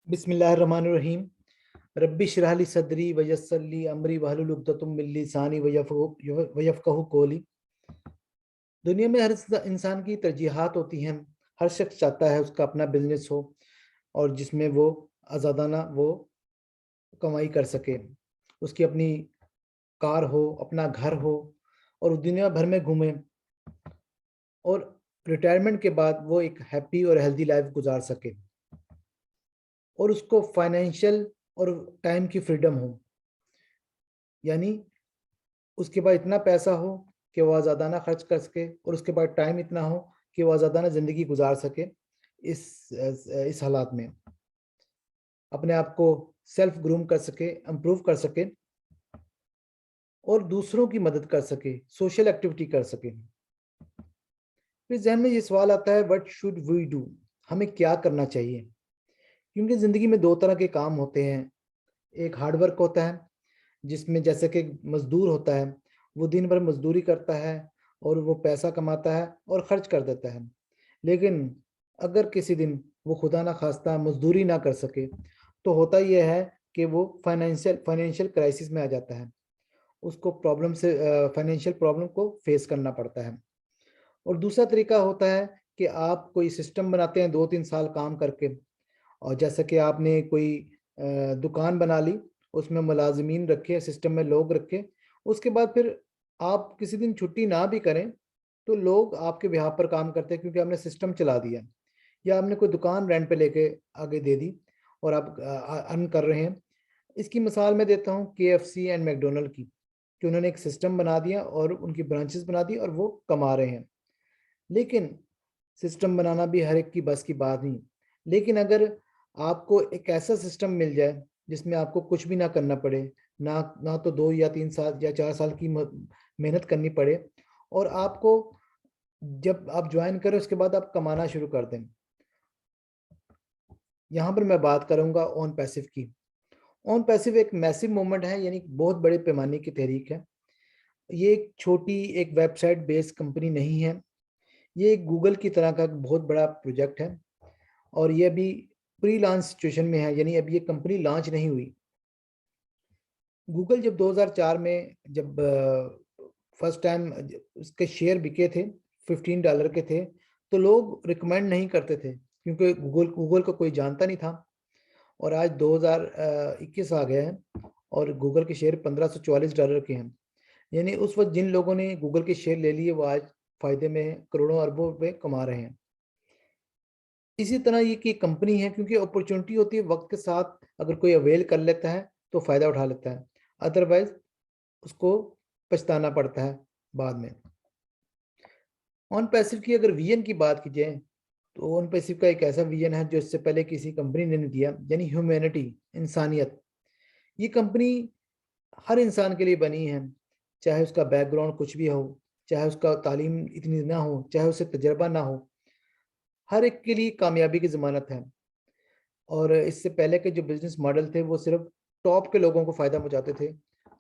बिस्मिल्लाहिर्रहमानिर्रहीम। रब्बी इश्रह ली सदरी वयस्सिर ली अमरी वहलुल उक़दतम मिन लिसानी वयफ़क़हू क़ौली। दुनिया में हर इंसान की तरजीहात होती हैं। हर शख्स चाहता है उसका अपना बिजनेस हो और जिसमें वो आज़ादाना वो कमाई कर सके, उसकी अपनी कार हो, अपना घर हो और वो दुनिया भर में घूमे और रिटायरमेंट के बाद वो एक हैप्पी और हेल्दी लाइफ गुजार सके और उसको फाइनेंशियल और टाइम की फ्रीडम हो, यानी उसके पास इतना पैसा हो कि वो आज़ादाना खर्च कर सके और उसके पास टाइम इतना हो कि वो आज़ादाना ज़िंदगी गुजार सके। इस हालात में अपने आप को सेल्फ ग्रूम कर सके, इम्प्रूव कर सके और दूसरों की मदद कर सके, सोशल एक्टिविटी कर सके। फिर जहन में ये सवाल आता है, व्हाट शुड वी डू, हमें क्या करना चाहिए? क्योंकि ज़िंदगी में दो तरह के काम होते हैं। एक हार्ड वर्क होता है जिसमें जैसे कि मज़दूर होता है, वो दिन भर मज़दूरी करता है और वो पैसा कमाता है और ख़र्च कर देता है। लेकिन अगर किसी दिन वो खुदा ना ख़ास्ता मज़दूरी ना कर सके, तो होता ये है कि वो फाइनेंशियल क्राइसिस में आ जाता है। उसको फाइनेंशियल प्रॉब्लम को फ़ेस करना पड़ता है। और दूसरा तरीका होता है कि आप कोई सिस्टम बनाते हैं 2-3 साल काम करके, और जैसे कि आपने कोई दुकान बना ली, उसमें मुलाज़िमीन रखे, सिस्टम में लोग रखे, उसके बाद फिर आप किसी दिन छुट्टी ना भी करें, तो लोग आपके बिहाफ़ पर काम करते हैं क्योंकि आपने सिस्टम चला दिया। या आपने कोई दुकान रेंट पे लेके आगे दे दी और आप अर्न कर रहे हैं। इसकी मिसाल मैं देता हूँ केएफसी एंड मैकडॉनल्ड की, कि उन्होंने एक सिस्टम बना दिया और उनकी ब्रांचेज़ बना दी और वो कमा रहे हैं। लेकिन सिस्टम बनाना भी हर एक की बस की बात नहीं। लेकिन अगर आपको एक ऐसा सिस्टम मिल जाए जिसमें आपको कुछ भी ना करना पड़े, ना ना तो 2 या 3 साल या 4 साल की मेहनत करनी पड़े और आपको जब आप जॉइन करें उसके बाद आप कमाना शुरू कर दें। यहाँ पर मैं बात करूँगा ऑन पैसिव की। ऑन पैसिव एक मैसिव मूवमेंट है, यानी बहुत बड़े पैमाने की तहरीक है। ये एक छोटी एक वेबसाइट बेस्ड कंपनी नहीं है। ये एक गूगल की तरह का एक बहुत बड़ा प्रोजेक्ट है और ये अभी प्री लॉन्च सिचुएशन में है, यानी अभी ये कंपनी लॉन्च नहीं हुई। गूगल जब 2004 में जब फर्स्ट टाइम उसके शेयर बिके थे, $15 के थे, तो लोग रिकमेंड नहीं करते थे क्योंकि गूगल गूगल को कोई जानता नहीं था। और आज 2021 आ गया है और गूगल के शेयर $1544 के हैं। यानी उस वक़्त जिन लोगों ने गूगल के शेयर ले लिए वो आज फ़ायदे में हैं, करोड़ों अरबों रुपए कमा रहे हैं। इसी तरह ये कि कंपनी है, क्योंकि अपॉर्चुनिटी होती है वक़्त के साथ अगर कोई अवेल कर लेता है तो फ़ायदा उठा लेता है, अदरवाइज़ उसको पछताना पड़ता है बाद में। ऑन पैसिव की अगर विज़न की बात की जाए, तो ऑन पैसिव का एक ऐसा विज़न है जो इससे पहले किसी कंपनी ने नहीं दिया, यानी ह्यूमैनिटी, इंसानियत। ये कंपनी हर इंसान के लिए बनी है, चाहे उसका बैकग्राउंड कुछ भी हो, चाहे उसका तालीम इतनी ना हो, चाहे उसे तजुर्बा ना हो, हर एक के लिए कामयाबी की ज़मानत है। और इससे पहले के जो बिज़नेस मॉडल थे वो सिर्फ़ टॉप के लोगों को फ़ायदा पहुँचाते थे,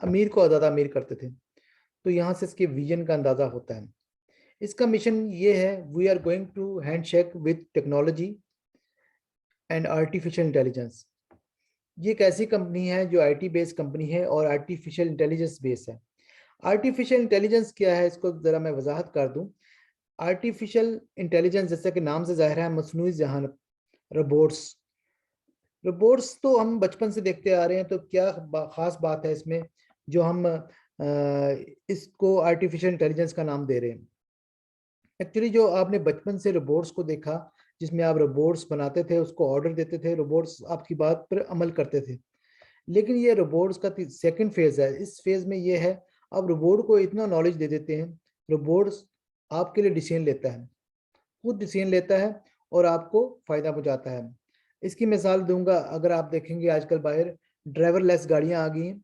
अमीर को ज़्यादा अमीर करते थे। तो यहाँ से इसके विज़न का अंदाज़ा होता है। इसका मिशन ये है, we are going to handshake with technology and artificial intelligence. ये एक ऐसी कंपनी है जो आईटी बेस्ड कंपनी है और आर्टिफिशियल इंटेलिजेंस बेस्ड है। आर्टिफिशियल इंटेलिजेंस क्या है, इसको ज़रा मैं वज़ाहत कर दूँ। आर्टिफिशियल इंटेलिजेंस जैसा कि नाम से ज़ाहिर है मस्नूई ज़हानत, रोबोट्स। रोबोट्स तो हम बचपन से देखते आ रहे हैं, तो क्या ख़ास बात है इसमें जो हम इसको आर्टिफिशियल इंटेलिजेंस का नाम दे रहे हैं। एक्चुअली जो आपने बचपन से रोबोट्स को देखा, जिसमें आप रोबोट्स बनाते थे, उसको ऑर्डर देते थे, रोबोट्स आपकी बात पर अमल करते थे। लेकिन ये रोबोट्स का सेकंड फेज़ है। इस फेज़ में ये है, आप रोबोट को इतना नॉलेज दे देते हैं, रोबोट्स आपके लिए डिसीजन लेता है, खुद डिसीजन लेता है और आपको फ़ायदा पहुँचाता है। इसकी मिसाल दूँगा, अगर आप देखेंगे आजकल बाहर ड्राइवरलेस गाड़ियाँ आ गई हैं,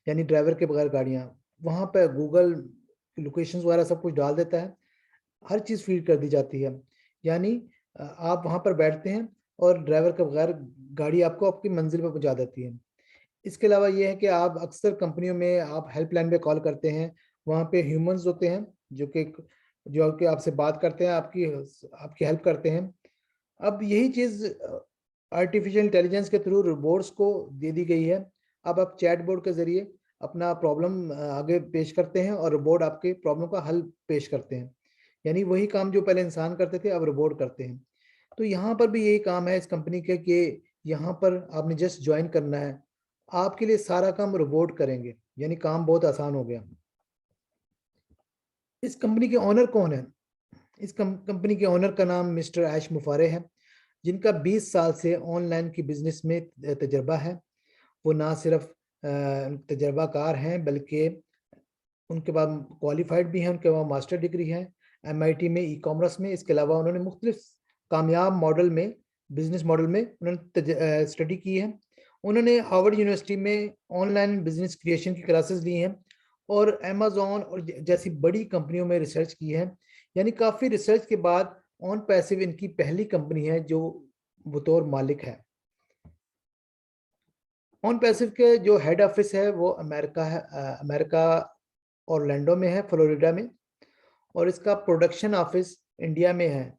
यानी ड्राइवर के बगैर गाड़ियाँ। वहाँ पे गूगल लोकेशंस वगैरह सब कुछ डाल देता है, हर चीज़ फ़ीड कर दी जाती है। यानी आप वहाँ पर बैठते हैं और ड्राइवर के बगैर गाड़ी आपको आपकी मंज़िल पे पहुँचा देती है। इसके अलावा ये है कि आप अक्सर कंपनियों में आप हेल्पलाइन पे कॉल करते हैं, वहाँ पे ह्यूमन्स होते हैं जो कि आपसे बात करते हैं, आपकी हेल्प करते हैं। अब यही चीज़ आर्टिफिशियल इंटेलिजेंस के थ्रू रोबोट्स को दे दी गई है। अब आप चैटबॉट के ज़रिए अपना प्रॉब्लम आगे पेश करते हैं और रोबोट आपके प्रॉब्लम का हल पेश करते हैं। यानी वही काम जो पहले इंसान करते थे, अब रोबोट करते हैं। तो यहाँ पर भी यही काम है इस कंपनी के कि यहाँ पर आपने जस्ट जॉइन करना है, आपके लिए सारा काम रोबोट करेंगे, यानी काम बहुत आसान हो गया। इस कंपनी के ओनर कौन है? इस कंपनी के ओनर का नाम मिस्टर ऐश मुफारे है, जिनका 20 साल से ऑनलाइन की बिजनेस में तजर्बा है। वो ना सिर्फ तजर्बाकार हैं, बल्कि उनके बाद क्वालिफाइड भी हैं, उनके पास मास्टर डिग्री है एमआईटी में ई-कॉमर्स में। इसके अलावा उन्होंने मुख्तलिफ कामयाब मॉडल में, बिजनेस मॉडल में उन्होंने स्टडी की है। उन्होंने हार्वर्ड यूनिवर्सिटी में ऑनलाइन बिजनेस क्रिएशन की क्लासेस ली हैं और अमेज़न और जैसी बड़ी कंपनियों में रिसर्च की है। यानी काफ़ी रिसर्च के बाद ऑन पैसिव इनकी पहली कंपनी है जो बतौर मालिक है। ऑन पैसिव के जो हेड ऑफिस है वो अमेरिका है, अमेरिका ऑरलैंडो में है, फ्लोरिडा में। और इसका प्रोडक्शन ऑफिस इंडिया में है,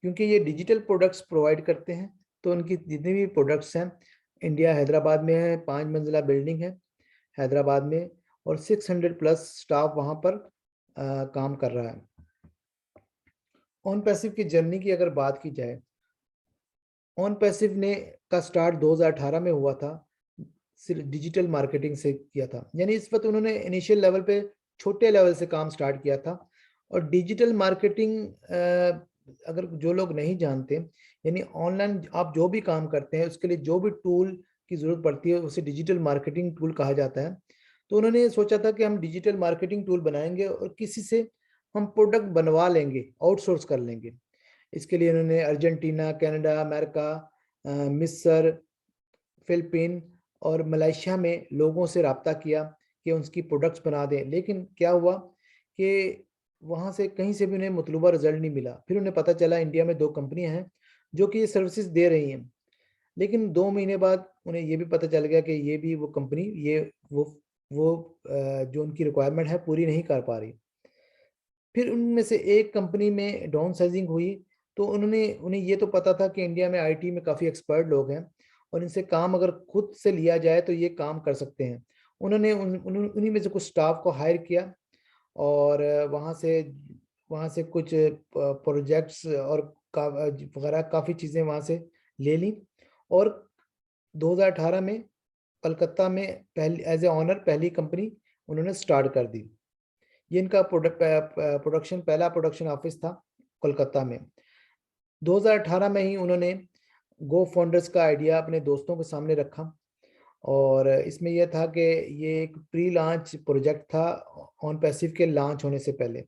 क्योंकि ये डिजिटल प्रोडक्ट्स प्रोवाइड करते हैं। तो उनकी जितनी भी प्रोडक्ट्स हैं, इंडिया हैदराबाद में है, 5 मंजिला बिल्डिंग है हैदराबाद में, और 600 प्लस स्टाफ वहाँ पर काम कर रहा है। ऑन पैसिव की जर्नी की अगर बात की जाए, ऑन पैसिव ने का स्टार्ट 2018 में हुआ था, सिर्फ डिजिटल मार्केटिंग से किया था। यानी इस वक्त उन्होंने इनिशियल लेवल पे छोटे लेवल से काम स्टार्ट किया था। और डिजिटल मार्केटिंग, अगर जो लोग नहीं जानते, यानी ऑनलाइन आप जो भी काम करते हैं उसके लिए जो भी टूल की ज़रूरत पड़ती है उसे डिजिटल मार्केटिंग टूल कहा जाता है। तो उन्होंने सोचा था कि हम डिजिटल मार्केटिंग टूल बनाएंगे और किसी से हम प्रोडक्ट बनवा लेंगे, आउटसोर्स कर लेंगे। इसके लिए उन्होंने अर्जेंटीना, कनाडा, अमेरिका, मिस्र, फिलिपीन और मलेशिया में लोगों से रब्ता किया कि उसकी प्रोडक्ट्स बना दें। लेकिन क्या हुआ कि वहाँ से कहीं से भी उन्हें मतलूबा रिजल्ट नहीं मिला। फिर उन्हें पता चला इंडिया में 2 कंपनियाँ हैं जो कि ये सर्विसेज दे रही हैं। लेकिन 2 महीने बाद उन्हें ये भी पता चल गया कि ये भी वो कंपनी ये वो जो उनकी रिक्वायरमेंट है पूरी नहीं कर पा रही। फिर उनमें से एक कंपनी में डाउन साइजिंग हुई, तो उन्हें ये तो पता था कि इंडिया में आईटी में काफ़ी एक्सपर्ट लोग हैं और इनसे काम अगर खुद से लिया जाए तो ये काम कर सकते हैं। उन्होंने उन्हीं में से कुछ स्टाफ को हायर किया और वहाँ से कुछ प्रोजेक्ट्स और वगैरह काफ़ी चीज़ें वहाँ से ले ली और 2018 में कलकत्ता में पहली एज ए ऑनर पहली कंपनी उन्होंने स्टार्ट कर दी। ये इनका पहला प्रोडक्शन ऑफिस था कोलकाता में। 2018 में ही उन्होंने गो फाउंडर्स का आइडिया अपने दोस्तों के सामने रखा और इसमें यह था कि ये एक प्री लॉन्च प्रोजेक्ट था ऑन पैसिव के लॉन्च होने से पहले।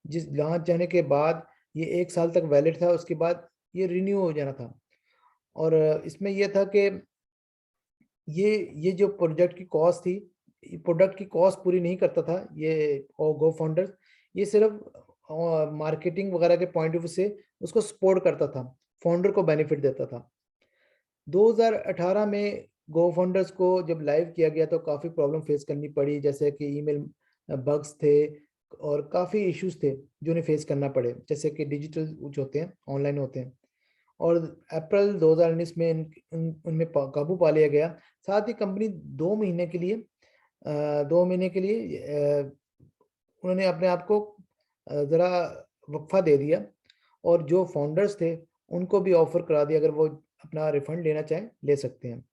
जिस लॉन्च जाने के बाद ये 1 साल तक वैलिड था, उसके बाद ये रिन्यू हो जाना था। और इसमें यह था कि ये जो प्रोजेक्ट की कॉस्ट थी, प्रोडक्ट की कॉस्ट पूरी नहीं करता था ये गो फाउंडर्स। ये सिर्फ मार्केटिंग वगैरह के पॉइंट ऑफ व्यू से उसको सपोर्ट करता था, फाउंडर को बेनिफिट देता था। 2018 में गो फाउंडर्स को जब लाइव किया गया तो काफ़ी प्रॉब्लम फेस करनी पड़ी, जैसे कि ईमेल बग्स थे और काफ़ी इश्यूज थे जो उन्हें फेस करना पड़े, जैसे कि डिजिटल जो होते हैं, ऑनलाइन होते हैं। और अप्रैल 2019 में उनमें काबू पा लिया गया। साथ ही कंपनी 2 महीने के लिए उन्होंने अपने आप को ज़रा वक़्फ़ा दे दिया और जो फाउंडर्स थे उनको भी ऑफ़र करा दिया, अगर वो अपना रिफ़ंड लेना चाहें ले सकते हैं।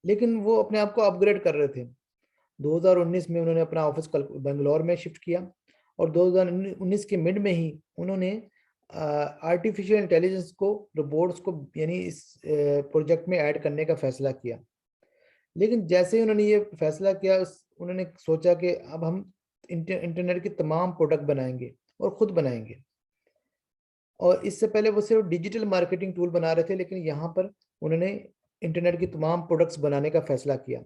लेकिन वो अपने आप को अपग्रेड कर रहे थे। 2019 में उन्होंने अपना ऑफ़िस बैंगलोर में शिफ्ट किया और 2019 के मिड में ही उन्होंने आर्टिफ़िशियल इंटेलिजेंस को, रोबोट्स को यानी इस प्रोजेक्ट में ऐड करने का फ़ैसला किया। लेकिन जैसे ही उन्होंने ये फ़ैसला किया, उन्होंने सोचा कि अब हम इंटरनेट के तमाम प्रोडक्ट बनाएँगे और खुद बनाएँगे। और इससे पहले वो सिर्फ़ डिजिटल मार्केटिंग टूल बना रहे थे, लेकिन यहाँ पर उन्होंने इंटरनेट की तमाम प्रोडक्ट्स बनाने का फ़ैसला किया।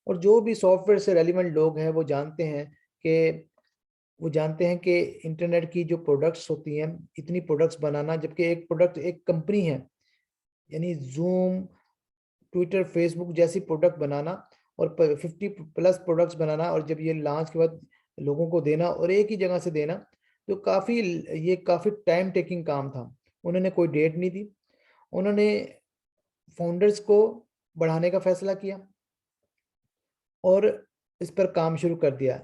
और जो भी सॉफ्टवेयर से रेलेवेंट लोग हैं वो जानते हैं कि इंटरनेट की जो प्रोडक्ट्स होती हैं, इतनी प्रोडक्ट्स बनाना, जबकि एक प्रोडक्ट एक कंपनी है, यानी ज़ूम, ट्विटर, फेसबुक जैसी प्रोडक्ट बनाना और 50 प्लस प्रोडक्ट्स बनाना और जब ये लॉन्च के बाद लोगों को देना और एक ही जगह से देना, तो ये काफ़ी टाइम टेकिंग काम था। उन्होंने कोई डेट नहीं दी। उन्होंने फाउंडर्स को बढ़ाने का फैसला किया और इस पर काम शुरू कर दिया।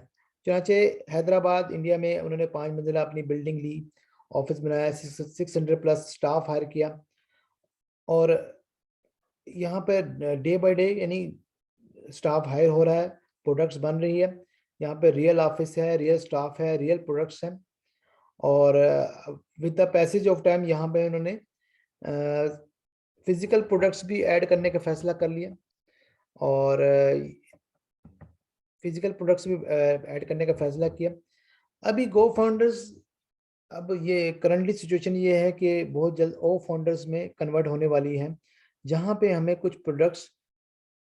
चुनाचे हैदराबाद इंडिया में उन्होंने 5 मंजिला अपनी बिल्डिंग ली, ऑफिस बनाया, 600 प्लस स्टाफ हायर किया और यहाँ पे डे बाय डे यानी स्टाफ हायर हो रहा है, प्रोडक्ट्स बन रही है, यहाँ पे रियल ऑफिस है, रियल स्टाफ है, रियल प्रोडक्ट्स हैं और with the passage of time यहाँ पे उन्होंने फिजिकल प्रोडक्ट्स भी ऐड करने का फैसला कर लिया और फिजिकल प्रोडक्ट्स भी ऐड करने का फैसला किया। अभी गो फाउंडर्स, अब ये करंटली सिचुएशन ये है कि बहुत जल्द ओ फाउंडर्स में कन्वर्ट होने वाली है, जहाँ पे हमें कुछ प्रोडक्ट्स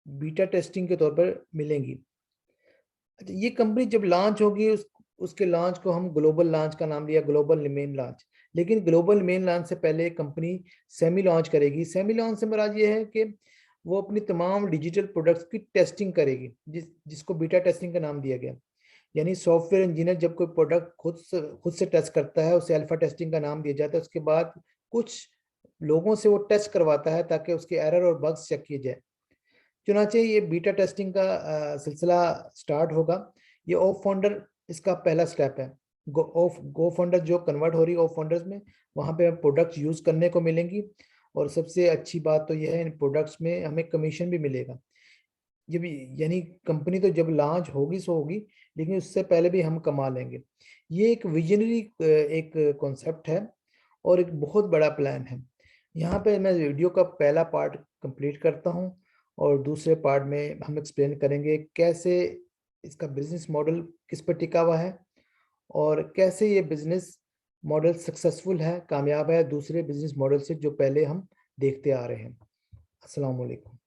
बीटा टेस्टिंग के तौर पर मिलेंगी। अच्छा, ये कंपनी जब लॉन्च होगी उसके लॉन्च को हम ग्लोबल लॉन्च का नाम दिया, ग्लोबल मेन लॉन्च। लेकिन ग्लोबल मेन लॉन्च से पहले कंपनी सेमी लॉन्च करेगी। सेमी लॉन्च से मुराद ये है कि वो अपनी तमाम डिजिटल प्रोडक्ट्स की टेस्टिंग करेगी, जिसको बीटा टेस्टिंग का नाम दिया गया। यानी सॉफ्टवेयर इंजीनियर जब कोई प्रोडक्ट खुद से टेस्ट करता है, उसे अल्फा टेस्टिंग का नाम दिया जाता है। उसके बाद कुछ लोगों से वो टेस्ट करवाता है ताकि उसके एरर और बग्स चेक किए जाए। चुनाचे ये बीटा टेस्टिंग का सिलसिला स्टार्ट होगा। ये ऑफ फाउंडर इसका पहला स्टेप है। गो फाउंडर जो कन्वर्ट हो रही है ऑफ फाउंडर्स में, वहाँ पे प्रोडक्ट्स यूज करने को मिलेंगी और सबसे अच्छी बात तो यह है इन प्रोडक्ट्स में हमें कमीशन भी मिलेगा। ये भी यानी कंपनी तो जब लॉन्च होगी सो होगी, लेकिन उससे पहले भी हम कमा लेंगे। ये एक विजनरी एक कॉन्सेप्ट है और एक बहुत बड़ा प्लान है। यहाँ पे मैं वीडियो का पहला पार्ट कंप्लीट करता हूँ और दूसरे पार्ट में हम एक्सप्लेन करेंगे कैसे इसका बिजनेस मॉडल किस पर टिका हुआ है और कैसे ये बिजनेस मॉडल सक्सेसफुल है, कामयाब है दूसरे बिजनेस मॉडल से जो पहले हम देखते आ रहे हैं। अस्सलाम वालेकुम।